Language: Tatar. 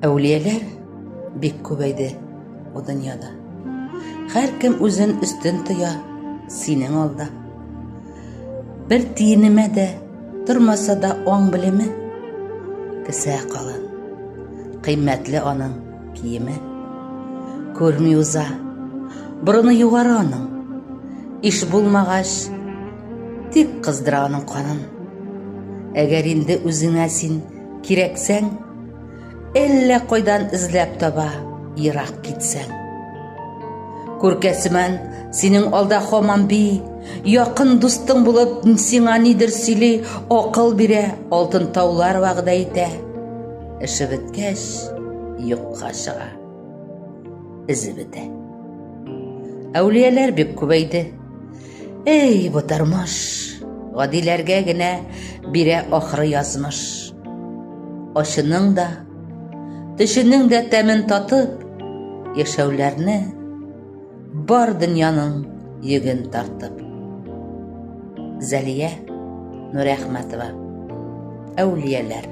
Әүлияләр бик күбәйде бу дөньяда. Һәр кем үзен өстен тоя синең алда. Бер тиенемә дә тормаса да ан белеме, кесә калын, кыйммәтле аның киеме. Күрми уза, борыны югары аның, иш булмагач, тик кыздыра аның канын. Әгәр инде үзеңә син кирәксәң, әллә кайдан эзләп таба ерак китсәң. Күркәсемән синең алда һаман би, якын дустың булып сиңа нидер сөйли, акыл бирә, алтын таулар вәгъдә итә. Эше беткәч, юкка чыга, эзе бетә. Әүлияләр бик күбәйде. Эй, бу тормыш, гадиләргә генә бирә ахры язмыш. Ашының да, төшенең дә тәмен татып, яшәүләрне бар дөньяның йөген тартып. Зәлия Нурәхмәтова. Әүлияләр.